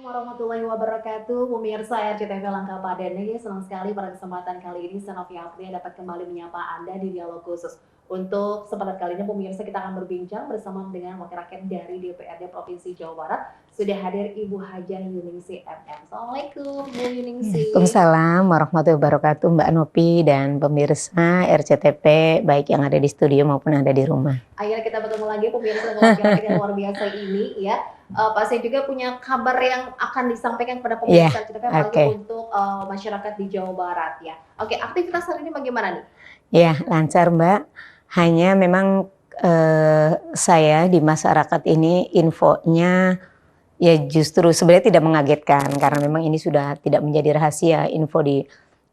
Warahmatullahi wabarakatuh, pemirsa RCTV Langka Padani. Senang sekali pada kesempatan kali ini Novia Apria dapat kembali menyapa Anda di dialog khusus. Untuk kesempatan kali ini pemirsa kita akan berbincang bersama dengan wakil rakyat dari DPRD Provinsi Jawa Barat. Sudah hadir Ibu Hajah Yuningsi MM. Assalamualaikum Bu Yuningsi. Waalaikumsalam warahmatullahi wabarakatuh Mbak Nopi dan pemirsa RCTP baik yang ada di studio maupun yang ada di rumah. Akhirnya kita bertemu lagi pemirsa dengan wakil rakyat yang luar biasa ini ya. Pak saya juga punya kabar yang akan disampaikan kepada pemirsa RCTP apalagi untuk masyarakat di Jawa Barat ya. Oke, aktivitas hari ini bagaimana nih? Ya, lancar Mbak. Hanya memang saya di masyarakat ini infonya ya justru sebenarnya tidak mengagetkan karena memang ini sudah tidak menjadi rahasia, info di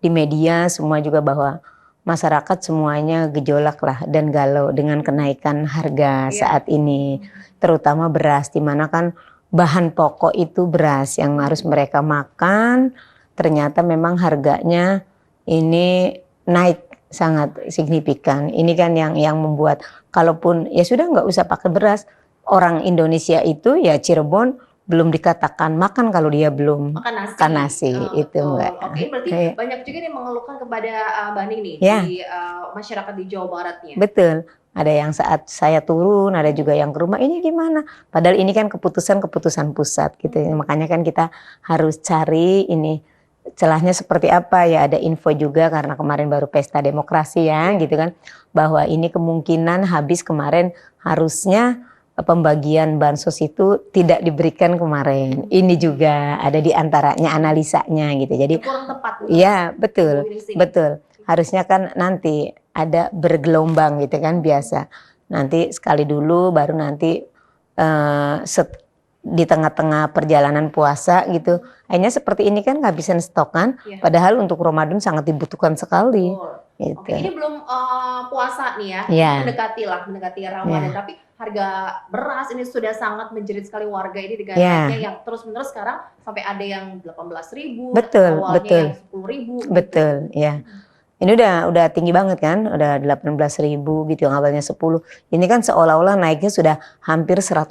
media semua juga bahwa masyarakat semuanya gejolak lah dan galau dengan kenaikan harga saat ini, terutama beras, di mana kan bahan pokok itu beras yang harus mereka makan, ternyata memang harganya ini naik sangat signifikan. Ini kan yang membuat kalaupun ya sudah nggak usah pakai beras, orang Indonesia itu ya Cirebon belum dikatakan makan kalau dia belum makan nasi itu Mbak. Oke, berarti banyak juga yang mengeluhkan kepada Bani nih di masyarakat di Jawa Barat nih. Betul. Ada yang saat saya turun, ada juga yang ke rumah ini gimana? Padahal ini kan keputusan pusat gitu. Makanya kan kita harus cari ini celahnya seperti apa ya, ada info juga karena kemarin baru pesta demokrasi ya gitu kan, bahwa ini kemungkinan habis kemarin harusnya pembagian bansos itu tidak diberikan kemarin. Ini juga ada di antaranya analisanya gitu. Jadi kurang tepat. Ya betul. Harusnya kan nanti ada bergelombang gitu kan biasa. Nanti sekali dulu baru nanti di tengah-tengah perjalanan puasa gitu. Akhirnya seperti ini kan kehabisan stok kan. Padahal untuk Ramadan sangat dibutuhkan sekali. Gitu. Oke, ini belum puasa nih ya. Mendekati Ramadan. Tapi harga beras ini sudah sangat menjerit sekali warga ini dengan harganya yang terus-menerus sekarang sampai ada yang 18.000, awalnya yang 10.000. Betul, ya. Ini udah tinggi banget kan, udah 18.000 gitu yang awalnya 10. Ini kan seolah-olah naiknya sudah hampir 100%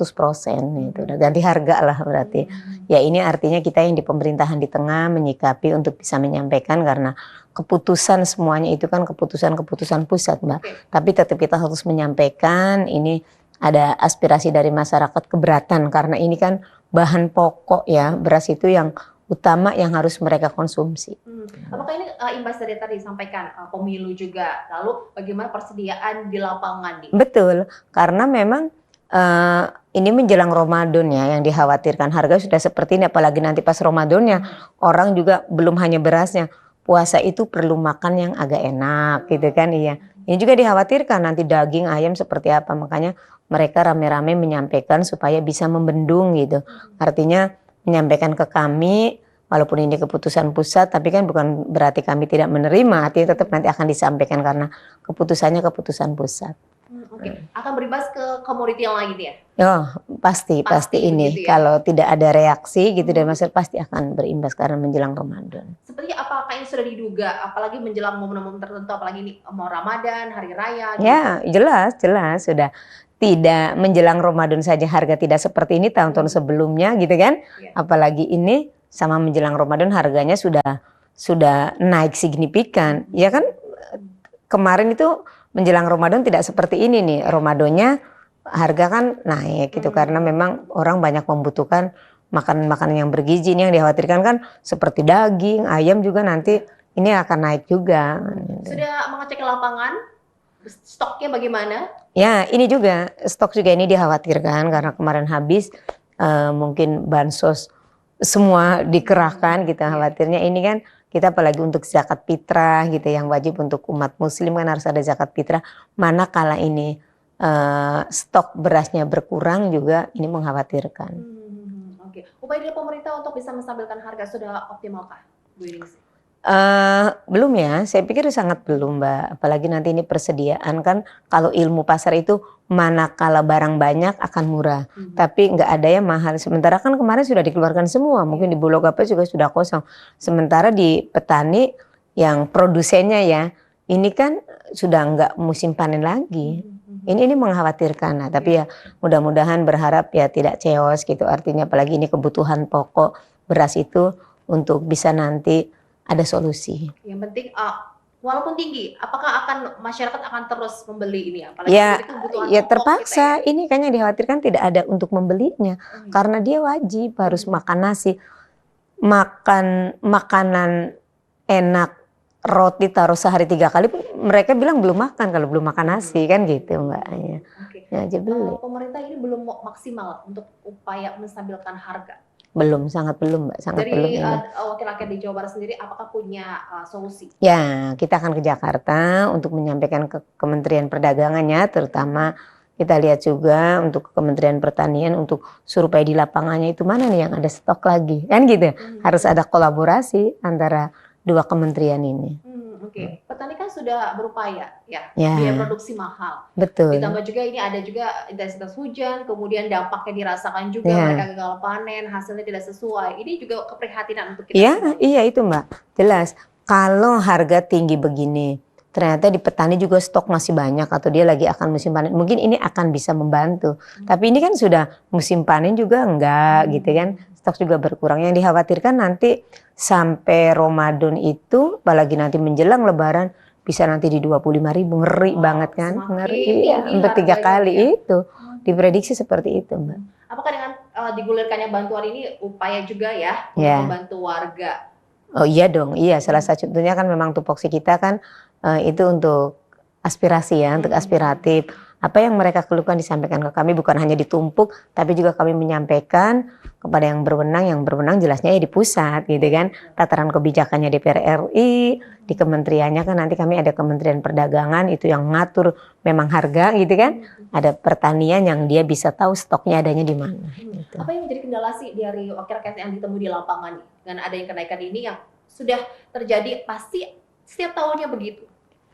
gitu. Udah ganti harga lah berarti. Ya ini artinya kita yang di pemerintahan di tengah menyikapi untuk bisa menyampaikan karena keputusan semuanya itu kan keputusan pusat Mbak. Tapi tetap kita harus menyampaikan ini ada aspirasi dari masyarakat keberatan karena ini kan bahan pokok ya, beras itu yang utama yang harus mereka konsumsi. Apakah ini imbas dari tadi disampaikan pemilu juga, lalu bagaimana persediaan di lapangan nih? Betul, karena memang ini menjelang Ramadan ya yang dikhawatirkan harga sudah seperti ini, apalagi nanti pas Ramadannya orang juga belum hanya berasnya, puasa itu perlu makan yang agak enak gitu kan. Iya. Ini juga dikhawatirkan nanti daging ayam seperti apa, makanya mereka rame-rame menyampaikan supaya bisa membendung gitu. Artinya menyampaikan ke kami, walaupun ini keputusan pusat, tapi kan bukan berarti kami tidak menerima, artinya tetap nanti akan disampaikan karena keputusannya keputusan pusat. Oke, akan berimbas ke komoditi yang lain ya? Oh, pasti ini gitu ya? Kalau tidak ada reaksi gitu dari masyarakat pasti akan berimbas karena menjelang Ramadan. Sepertinya apakah ini sudah diduga, apalagi menjelang momen-momen tertentu, apalagi ini mau Ramadan, hari raya? Gitu. Ya, jelas sudah. Tidak menjelang Ramadan saja harga tidak seperti ini tahun-tahun sebelumnya gitu kan. Apalagi ini sama menjelang Ramadan harganya sudah naik signifikan. Ya kan kemarin itu menjelang Ramadan tidak seperti ini nih. Ramadannya harga kan naik gitu karena memang orang banyak membutuhkan makanan-makanan yang bergizi. Ini yang dikhawatirkan kan seperti daging, ayam juga nanti ini akan naik juga. Sudah mengecek lapangan? Stoknya bagaimana? Ya ini juga stok juga ini dikhawatirkan karena kemarin habis mungkin bansos semua dikerahkan kita khawatirnya ini kan kita apalagi untuk zakat fitrah gitu yang wajib untuk umat muslim kan harus ada zakat fitrah, manakala ini stok berasnya berkurang juga ini mengkhawatirkan. Oke. Upaya dari pemerintah untuk bisa menstabilkan harga sudah optimalkah Bu Yuningsi? Belum ya, saya pikir sangat belum Mbak. Apalagi nanti ini persediaan kan, kalau ilmu pasar itu manakala barang banyak akan murah, tapi nggak ada yang mahal. Sementara kan kemarin sudah dikeluarkan semua, mungkin di Bulog apa juga sudah kosong. Sementara di petani yang produsennya ya, ini kan sudah nggak musim panen lagi. Ini mengkhawatirkan. Nah, tapi ya mudah-mudahan berharap ya tidak chaos gitu. Artinya apalagi ini kebutuhan pokok beras itu untuk bisa nanti ada solusi. Yang penting walaupun tinggi, apakah masyarakat akan terus membeli ini? Apalagi Ya, itu kebutuhan ya pokok terpaksa. kita ya. Ini kayaknya dikhawatirkan tidak ada untuk membelinya karena dia wajib harus makan nasi, makan makanan enak, roti taruh sehari 3 kali. Mereka bilang belum makan kalau belum makan nasi kan gitu Mbak. Ya, Oke. aja beli. Pemerintah ini belum maksimal untuk upaya menstabilkan harga. Belum, sangat belum Mbak, sangat belum Dari ini. wakil rakyat di Jawa Barat sendiri, apakah punya solusi? Ya, kita akan ke Jakarta untuk menyampaikan ke Kementerian Perdagangannya, terutama kita lihat juga untuk Kementerian Pertanian untuk survei di lapangannya itu mana nih yang ada stok lagi, kan gitu. Harus ada kolaborasi antara dua kementerian ini. Oke. Petani kan sudah berupaya ya, Ya. biaya produksi mahal. Betul. Ditambah juga ini ada juga intensitas hujan, kemudian dampaknya dirasakan juga Ya. mereka gagal panen, hasilnya tidak sesuai. Ini juga keprihatinan untuk kita Iya, semua. iya itu Mbak. Jelas. Kalau harga tinggi begini, ternyata di petani juga stok masih banyak atau dia lagi akan musim panen. Mungkin ini akan bisa membantu. Tapi ini kan sudah musim panen juga enggak gitu kan. Stok juga berkurang. Yang dikhawatirkan nanti sampai Ramadan itu, apalagi nanti menjelang Lebaran bisa nanti di 25.000, ngeri banget kan? Ngeri. Iya, sampai 3 kali ya. itu. Diprediksi seperti itu Mbak. Apakah dengan digulirkannya bantuan ini upaya juga ya untuk Ya. membantu warga? Oh iya dong, iya salah satunya kan memang tupoksi kita kan itu untuk aspirasi ya, untuk aspiratif. Apa yang mereka keluhkan disampaikan ke kami, bukan hanya ditumpuk, tapi juga kami menyampaikan kepada yang berwenang jelasnya ya di pusat gitu kan. Tataran kebijakannya DPR RI, di kementeriannya kan nanti kami ada Kementerian Perdagangan itu yang ngatur memang harga gitu kan. Ada pertanian yang dia bisa tahu stoknya adanya di mana. Gitu. Apa yang menjadi kendala sih dari wakil rakyat yang ditemui di lapangan nih? Dengan adanya kenaikan ini yang sudah terjadi pasti setiap tahunnya begitu.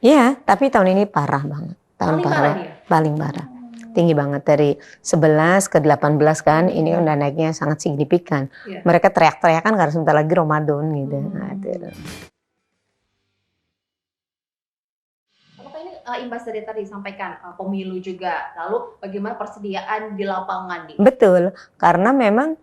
Iya, tapi tahun ini parah banget. Paling parah dia? Paling parah. Tinggi banget dari 11 ke 18 kan, ini udah naiknya sangat signifikan. Iya. Mereka teriak-teriakan karena sebentar lagi Ramadan gitu. Nah, itu. Apakah ini imbas dari tadi disampaikan pemilu juga, lalu bagaimana persediaan di lapangan nih? Betul, karena memang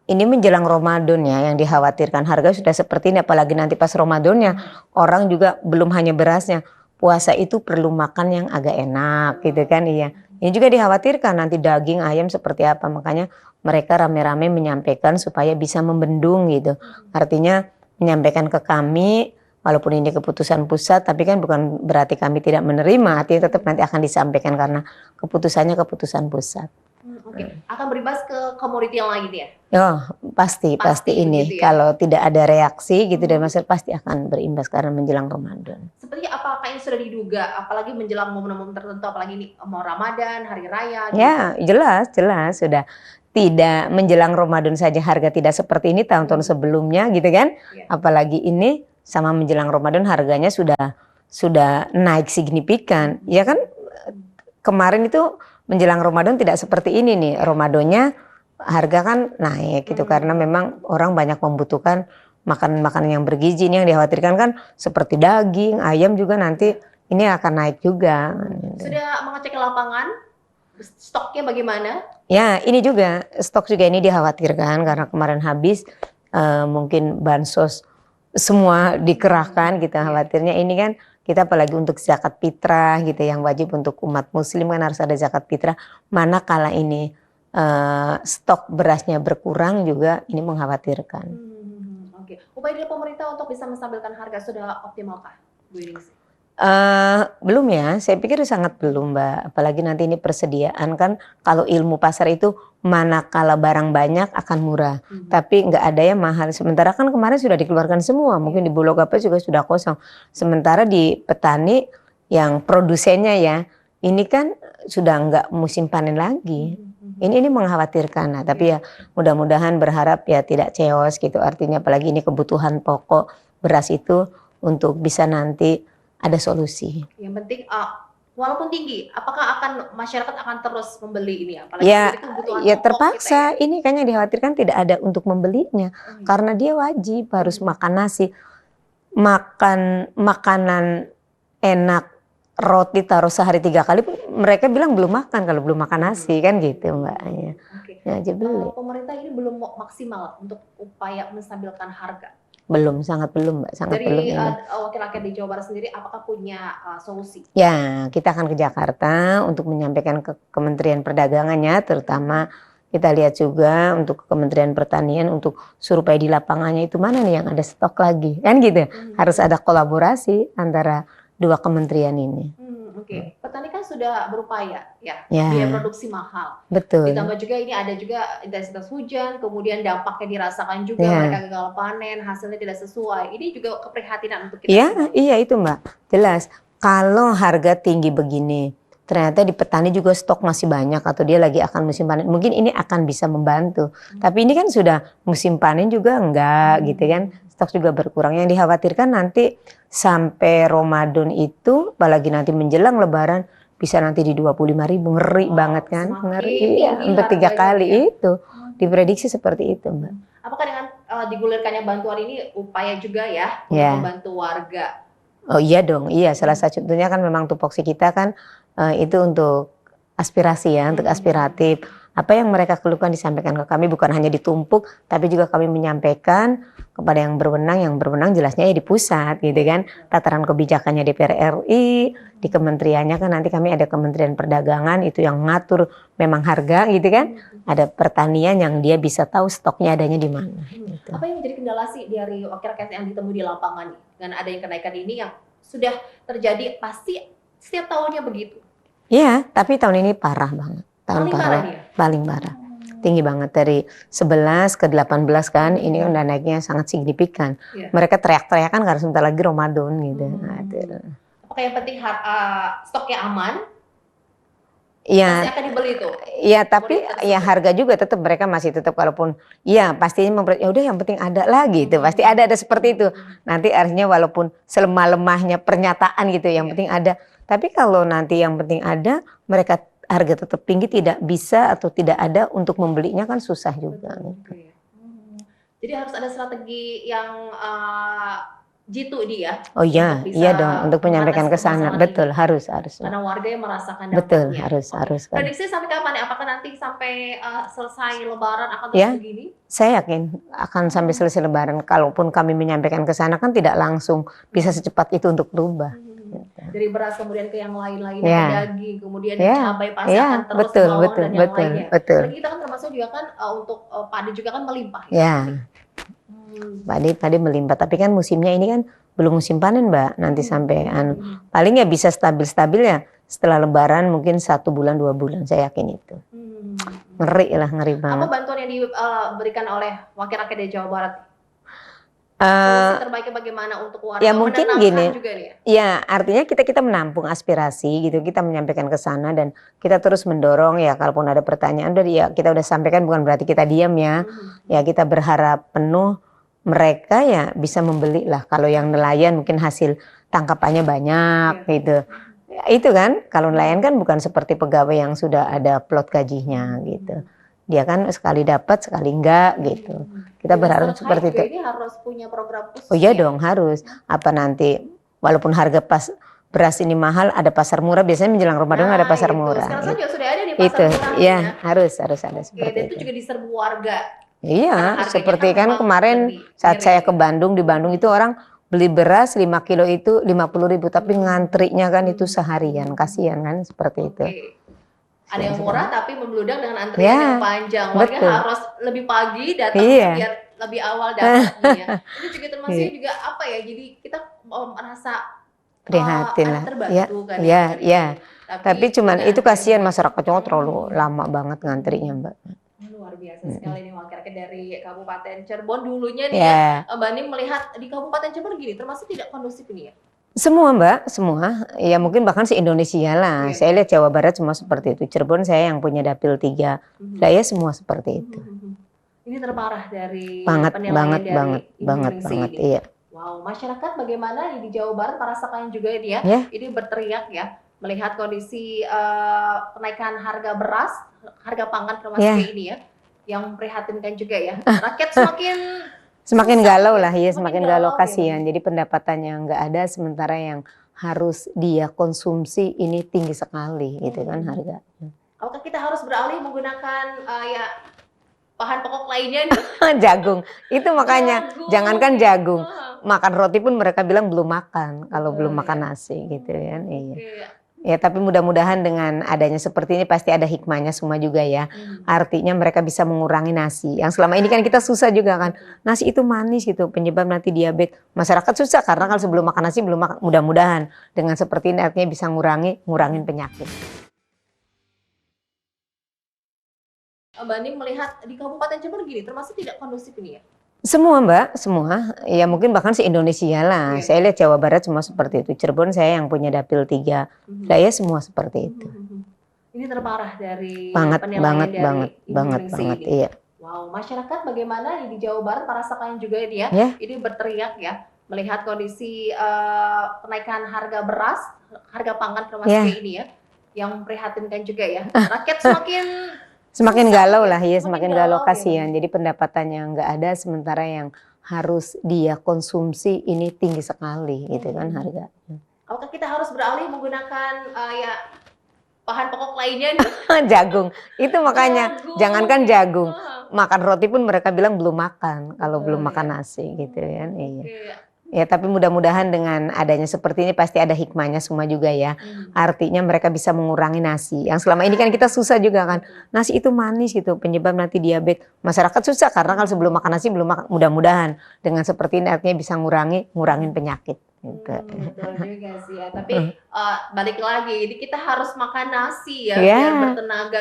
ini menjelang Ramadan ya, yang dikhawatirkan harga sudah seperti ini, apalagi nanti pas Ramadannya orang juga belum hanya berasnya, puasa itu perlu makan yang agak enak gitu kan. Iya, ini juga dikhawatirkan nanti daging ayam seperti apa, makanya mereka rame-rame menyampaikan supaya bisa membendung gitu. Artinya menyampaikan ke kami, walaupun ini keputusan pusat, tapi kan bukan berarti kami tidak menerima, artinya tetap nanti akan disampaikan karena keputusannya keputusan pusat. Oke. Akan berimbas ke komoditi yang lain ya? Oh, pasti ini begitu ya? kalau tidak ada reaksi gitu dari masyarakat pasti akan berimbas karena menjelang Ramadan. Sepertinya apakah ini sudah diduga, apalagi menjelang momen-momen tertentu, apalagi ini mau Ramadan, hari raya? Ya, jelas sudah tidak menjelang Ramadan saja harga tidak seperti ini tahun-tahun sebelumnya gitu kan. Ya. Apalagi ini sama menjelang Ramadan harganya sudah naik signifikan. Ya kan kemarin itu menjelang Ramadan tidak seperti ini nih. Ramadannya harga kan naik gitu karena memang orang banyak membutuhkan makanan-makanan yang bergizi. Ini yang dikhawatirkan kan seperti daging, ayam juga nanti ini akan naik juga. Sudah mengecek ke lapangan, stoknya bagaimana? Ya, ini juga stok juga ini dikhawatirkan karena kemarin habis mungkin bansos semua dikerahkan kita khawatirnya ini kan kita apalagi untuk zakat fitrah gitu yang wajib untuk umat muslim kan harus ada zakat fitrah, manakala ini stok berasnya berkurang juga ini mengkhawatirkan. Oke. Upaya dari pemerintah untuk bisa menstabilkan harga sudah optimalkah, Bu Yningsih? Belum ya, saya pikir sangat belum Mbak. Apalagi nanti ini persediaan kan kalau ilmu pasar itu manakala barang banyak akan murah. Tapi nggak ada yang mahal. Sementara kan kemarin sudah dikeluarkan semua. Mungkin di Bulog apa juga sudah kosong. Sementara di petani yang produsennya ya, ini kan sudah nggak musim panen lagi. Ini mengkhawatirkan. Nah, tapi ya mudah-mudahan berharap ya tidak chaos gitu. Artinya apalagi ini kebutuhan pokok beras itu untuk bisa nanti ada solusi. Yang penting walaupun tinggi, apakah masyarakat akan terus membeli ini? Apalagi Ya, itu kebutuhan ya pokok terpaksa. kita ya? Ini kayaknya dikhawatirkan tidak ada untuk membelinya karena dia wajib harus makan nasi, makan makanan enak, roti taruh sehari 3 kali, mereka bilang belum makan kalau belum makan nasi kan gitu Mbak. Ya, Oke. ya aja beli. Pemerintah ini belum maksimal untuk upaya menstabilkan harga. Belum, sangat belum Mbak, sangat belum Dari ini. wakil rakyat di Jawa Barat sendiri, apakah punya solusi? Ya, kita akan ke Jakarta untuk menyampaikan ke Kementerian Perdagangannya, terutama kita lihat juga untuk Kementerian Pertanian untuk supaya di lapangannya itu mana nih yang ada stok lagi, kan gitu. Harus ada kolaborasi antara dua kementerian ini. Oke. Petani kan sudah berupaya ya, Ya. biaya produksi mahal. Betul. Ditambah juga ini ada juga intensitas hujan, kemudian dampaknya dirasakan juga Ya. mereka gagal panen, hasilnya tidak sesuai. Ini juga keprihatinan untuk kita Iya, semua. iya itu Mbak. Jelas. Kalau harga tinggi begini, ternyata di petani juga stok masih banyak atau dia lagi akan musim panen. Mungkin ini akan bisa membantu. Tapi ini kan sudah musim panen juga enggak gitu kan. Stok juga berkurang. Yang dikhawatirkan nanti sampai Ramadan itu, apalagi nanti menjelang Lebaran bisa nanti di 25.000, ngeri banget kan, ngeri. Iya, sampai 3 kali ya. itu. Diprediksi seperti itu Mbak. Apakah dengan digulirkannya bantuan ini upaya juga ya untuk Ya. membantu warga? Oh iya dong, iya salah satunya kan memang tupoksi kita kan itu untuk aspirasi ya, untuk aspiratif. Apa yang mereka keluhkan disampaikan ke kami, bukan hanya ditumpuk, tapi juga kami menyampaikan kepada yang berwenang jelasnya ya di pusat gitu kan. Tataran kebijakannya DPR RI, di kementeriannya kan nanti kami ada Kementerian Perdagangan itu yang ngatur memang harga gitu kan. Ada pertanian yang dia bisa tahu stoknya adanya di mana. Gitu. Apa yang menjadi kendala sih dari wakil rakyat yang ditemui di lapangan nih? Dengan adanya kenaikan ini yang sudah terjadi pasti setiap tahunnya begitu. Iya, tapi tahun ini parah banget. Paling parah dia? Paling parah. Tinggi banget dari 11 ke 18 kan, ini kan udah naiknya sangat signifikan. Mereka teriak-teriakan karena sebentar lagi Ramadan gitu. Apakah yang penting stoknya aman? Iya. Pasti akan dibeli tuh. Iya, tapi ya harga juga tetap mereka masih tetap walaupun ya pastinya ya udah yang penting ada lah gitu. Pasti ada seperti itu. Nanti artinya walaupun selemah-lemahnya pernyataan gitu, yang penting ada. Tapi kalau nanti yang penting ada, mereka harga tetap tinggi tidak bisa atau tidak ada untuk membelinya kan susah juga. Betul. Jadi harus ada strategi yang jitu dia. Oh iya, iya dong untuk menyampaikan ke sana. Betul, harus. Karena warga yang merasakan betul, dampaknya. harus. Prediksi sampai kapan ya? Apakah nanti sampai selesai Lebaran akan terus begini? Saya yakin akan sampai selesai Lebaran. Kalaupun kami menyampaikan ke sana kan tidak langsung bisa secepat itu untuk berubah. Dari beras kemudian ke yang lain-lain, ke daging, kemudian cabai pasti akan terus betul, bawang dan yang lainnya. Betul. Lagi kita kan termasuk juga kan untuk padi juga kan melimpah. Ya. Padi melimpah, tapi kan musimnya ini kan belum musim panen Mbak. Nanti sampai paling ya bisa stabil ya setelah Lebaran mungkin 1 bulan 2 bulan, saya yakin itu. Ngeri banget. Apa bantuan yang diberikan oleh wakil rakyat di Jawa Barat? Solusi terbaiknya bagaimana untuk warga? Ya mungkin gini, juga nih ya artinya kita menampung aspirasi gitu, kita menyampaikan ke sana dan kita terus mendorong ya kalaupun ada pertanyaan kita udah sampaikan, bukan berarti kita diam ya. Ya kita berharap penuh mereka ya bisa membeli lah. Kalau yang nelayan mungkin hasil tangkapannya banyak gitu. Ya, itu kan kalau nelayan kan bukan seperti pegawai yang sudah ada plot gajinya gitu. Dia kan sekali dapat sekali enggak gitu. Kita berharap seperti itu. Ini harus punya program khusus. Oh iya dong harus. Apa nanti walaupun harga beras ini mahal, ada pasar murah. Biasanya menjelang Ramadan ada pasar murah. Sekarang juga sudah ada di pasar murah. Ya harus ada seperti itu. Itu juga diserbu warga. Iya, seperti kan kemarin saat saya ke Bandung, di Bandung itu orang beli beras 5 kilo itu 50.000, tapi ngantrinya kan itu seharian, kasihan kan seperti itu. Ada yang murah tapi membludak dengan antrian yang panjang. Warga harus lebih pagi datang biar lebih awal dapatnya. Ini juga termasuk juga apa ya? Jadi kita merasa prihatin lah. Terbantu kan. Iya. Tapi cuman itu kasihan masyarakatnya terlalu lama banget ngantrinya Mbak. Luar biasa sekali nih wakil rakyat dari Kabupaten Cirebon. Dulunya nih ya, Mbak Nim melihat di Kabupaten Cirebon gini termasuk tidak kondusif ini ya? Semua Mbak, semua. Ya mungkin bahkan se-Indonesia lah. Saya lihat Jawa Barat semua seperti itu. Cirebon saya yang punya dapil 3. Saya semua seperti itu. Ini terparah dari banget, iya. Wow, masyarakat bagaimana di Jawa Barat merasakan juga ini ya. Ini berteriak ya melihat kondisi kenaikan harga beras, harga pangan termasuk ini ya. Yang memprihatinkan juga ya. Rakyat semakin galau lah ya, semakin galau, kasihan. Jadi pendapatannya nggak ada, sementara yang harus dia konsumsi ini tinggi sekali gitu kan harga. Apakah kita harus beralih menggunakan ya bahan pokok lainnya nih? Jagung, itu makanya Jagung, jangankan oke. jagung, makan roti pun mereka bilang belum makan kalau belum Betul, makan ya. nasi gitu kan. Iya. Oke. Ya, tapi mudah-mudahan dengan adanya seperti ini pasti ada hikmahnya semua juga ya. Artinya mereka bisa mengurangi nasi. Yang selama ini kan kita susah juga kan. Nasi itu manis gitu, penyebab nanti diabetes. Masyarakat susah karena kalau sebelum makan nasi belum makan. Mudah-mudahan dengan seperti ini artinya bisa ngurangin penyakit. Mbak Ning melihat di Kabupaten Jember gini, termasuk tidak kondusif ini ya? Semua Mbak, semua. Ya mungkin bahkan se-Indonesia lah. Iya. Saya lihat Jawa Barat semua seperti itu. Cirebon saya yang punya dapil 3. Saya semua seperti itu. Ini terparah dari Banget, penilaian dari Ibu banget, Ningsih ini. iya. Wow, masyarakat bagaimana di Jawa Barat merasakan juga ini ya? Ya. Ini berteriak ya, melihat kondisi kenaikan harga beras, harga pangan termasuk Ya. ini ya, yang memprihatinkan juga ya. Rakyat Semakin susah galau ya, lah ya, semakin semakin galau galau kasihan. ya. Jadi pendapatannya nggak ada, sementara yang harus dia konsumsi ini tinggi sekali gitu kan harga. Apakah kita harus beralih menggunakan ya bahan pokok lainnya nih? Jagung, itu makanya jangankan oke. jagung, makan roti pun mereka bilang belum makan kalau Betul, belum makan ya. nasi gitu kan. Iya. Oke. Ya, tapi mudah-mudahan dengan adanya seperti ini pasti ada hikmahnya semua juga ya. Artinya mereka bisa mengurangi nasi. Yang selama ini kan kita susah juga kan. Nasi itu manis gitu, penyebab nanti diabetes. Masyarakat susah karena kalau sebelum makan nasi belum makan. Mudah-mudahan dengan seperti ini artinya bisa ngurangin penyakit. Gitu. Betul juga sih ya. Tapi balik lagi, ini kita harus makan nasi ya, Ya, biar bertenaga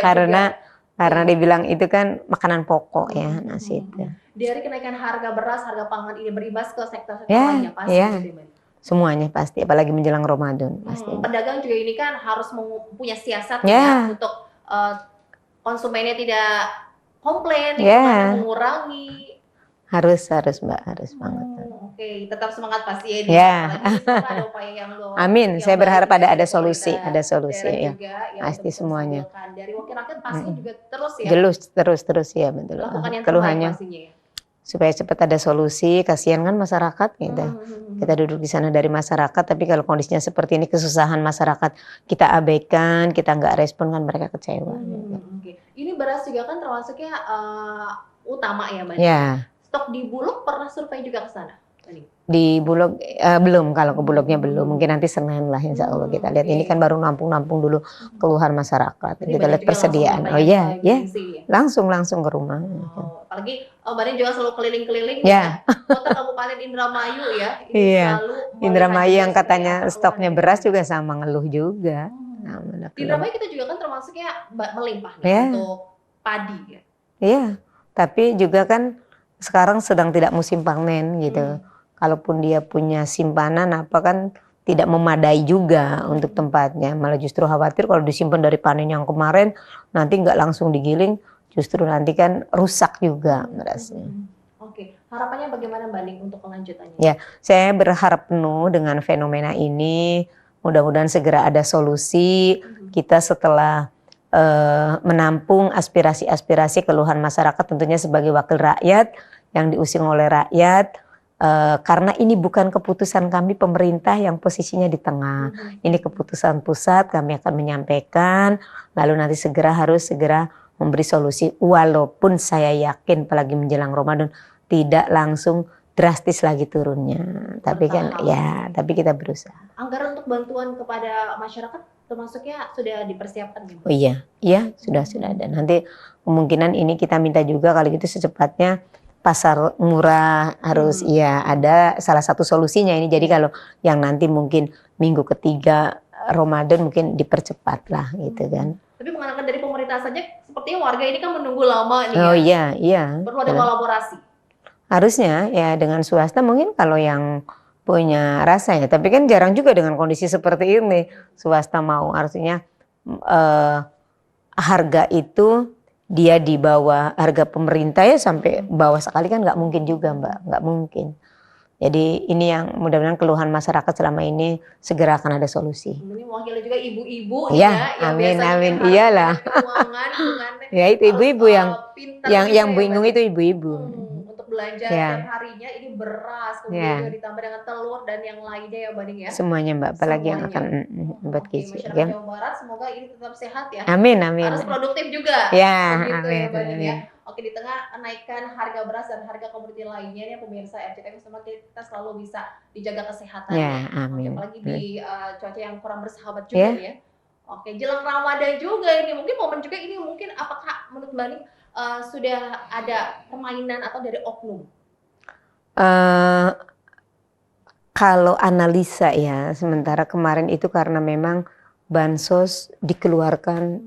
karena dibilang itu kan makanan pokok ya nasi itu. Dari kenaikan harga beras, harga pangan ini berimbas ke sektor-sektor Ya, lainnya pasti. ya. gitu, Mbak. Semuanya pasti, apalagi menjelang Ramadan pasti. Pedagang juga ini kan harus punya siasat Ya. ya untuk konsumennya tidak komplain, Ya. mengurangi. Harus Mbak, harus banget. Oke, tetap semangat pasti ya. Ya. Apalagi semoga ada upaya yang Amin, yang saya berharap baik ada dari solusi, pemerintah ada solusi daerah ya. juga, yang Pasti untuk semuanya. menstabilkan. Dari wakil rakyat pasti juga terus ya. Terus ya betul. Lakukan yang Keluhannya terbaik pastinya ya. supaya cepat ada solusi, kasihan kan masyarakat gitu. Kita duduk di sana dari masyarakat, tapi kalau kondisinya seperti ini, kesusahan masyarakat kita abaikan, kita nggak respon kan mereka kecewa. Gitu. Oke. Ini beras juga kan termasuknya utama ya Mbak. Ya. Stok di Bulog pernah survei juga ke sana? Di Bulog belum, kalau ke Bulognya belum, mungkin nanti Senin lah insya Allah kita lihat. Ini kan baru nampung dulu keluhan masyarakat. Jadi kita lihat persediaan. Oh iya, ya. Langsung ke rumah. Apalagi Mbak Ning juga selalu keliling-keliling ya. Kota Kabupaten Indramayu ya. Iya. Indramayu yang katanya stoknya beras juga sama ngeluh juga. Di Indramayu kita juga kan termasuknya melimpah ya. Untuk padi ya. Iya, tapi juga kan sekarang sedang tidak musim panen gitu. Kalaupun dia punya simpanan apa kan tidak memadai juga untuk tempatnya. Malah justru khawatir kalau disimpan dari panen yang kemarin nanti nggak langsung digiling, justru nanti kan rusak juga berasnya. Oke, harapannya bagaimana Mbak Ning untuk kelanjutannya? Ya, saya berharap penuh dengan fenomena ini. Mudah-mudahan segera ada solusi. Kita setelah menampung aspirasi-aspirasi keluhan masyarakat tentunya sebagai wakil rakyat yang diusung oleh rakyat. Karena ini bukan keputusan kami pemerintah yang posisinya di tengah. Ini keputusan pusat, kami akan menyampaikan, lalu nanti harus segera memberi solusi. Walaupun saya yakin apalagi menjelang Ramadan tidak langsung drastis lagi turunnya. Tapi kan ya, tapi kita berusaha. Anggaran untuk bantuan kepada masyarakat termasuknya sudah dipersiapkan gitu? Oh iya, sudah ada. Nanti kemungkinan ini kita minta juga kalau gitu secepatnya pasar murah harus ada salah satu solusinya ini. Jadi kalau yang nanti mungkin minggu ketiga Ramadan mungkin dipercepat lah gitu kan. Tapi mengandalkan dari pemerintah saja sepertinya warga ini kan menunggu lama nih. Oh iya. Perlu ada kolaborasi. Harusnya ya dengan swasta mungkin kalau yang punya rasa ya. Tapi kan jarang juga dengan kondisi seperti ini swasta mau, artinya harga itu dia di bawah harga pemerintah ya sampai bawah sekali kan nggak mungkin juga Mbak, nggak mungkin. Jadi ini yang mudah-mudahan keluhan masyarakat selama ini segera akan ada solusi. Ini mewakili juga ibu-ibu ya, amin, iyalah. Keuangan, ya itu ibu-ibu yang bingung itu ibu-ibu. Untuk belanja Ya. setiap harinya ini beras, kemudian Ya. juga ditambah dengan telur dan yang lainnya ya Mbak Ning ya. Semuanya Mbak, apalagi yang Semuanya. akan buat Oke, gizi. masyarakat Ya. Jawa Barat semoga ini tetap sehat ya. Amin, amin. Harus produktif juga. Ya, Begitu ya amin, Mbak Ning ya. amin. Oke, di tengah kenaikan harga beras dan harga komoditi lainnya nih pemirsa RCTI semua kita selalu bisa dijaga kesehatannya. Ya, Oke, amin. apalagi di cuaca yang kurang bersahabat juga Ya. nih ya. Oke, jelang Ramadan juga ini. Mungkin momen juga ini mungkin apakah menurut Mbak Ning sudah ada permainan atau dari oknum? Eh, Kalau analisa ya, sementara kemarin itu karena memang bansos dikeluarkan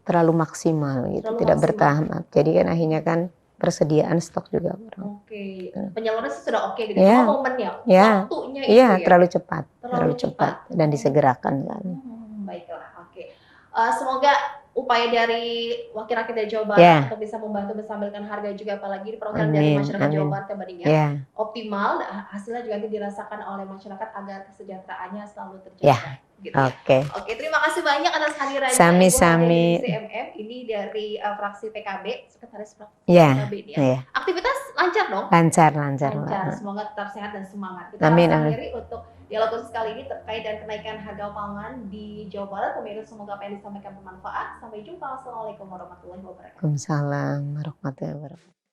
terlalu maksimal gitu, Terlalu tidak maksimal. bertahap. Jadi kan akhirnya kan persediaan stok juga kurang. Oke, penyalurannya sudah oke gitu. Ya. Cuma momennya, Ya. waktunya itu Iya, ya. terlalu cepat, Terlalu cepat. dan disegerakan kan. Baiklah, oke. Semoga upaya dari wakil rakyat dari Jawa Barat Ya. untuk bisa membantu menstabilkan harga juga apalagi di perwakilan dari Amin, masyarakat Jawa amin. Barat kembalinya Ya. optimal, hasilnya juga nanti dirasakan oleh masyarakat agar kesejahteraannya selalu terjaga. Ya. Gitu ya. Oke. Oke, terima kasih banyak atas hadirannya Sami-sami. Ibu Hadirin CMM ini dari fraksi PKB, sekretaris fraksi Ya. PKB nih ya. Ya. Aktivitas lancar dong? Lancar. Lancar, semoga tetap sehat dan semangat. Kita Amin, harus amin. akhiri untuk dialog khusus kali ini terkait dan kenaikan harga pangan di Jawa Barat. Pemirsa, semoga apa yang disampaikan bermanfaat. Sampai jumpa. Assalamualaikum warahmatullahi wabarakatuh. Waalaikumsalam warahmatullahi wabarakatuh.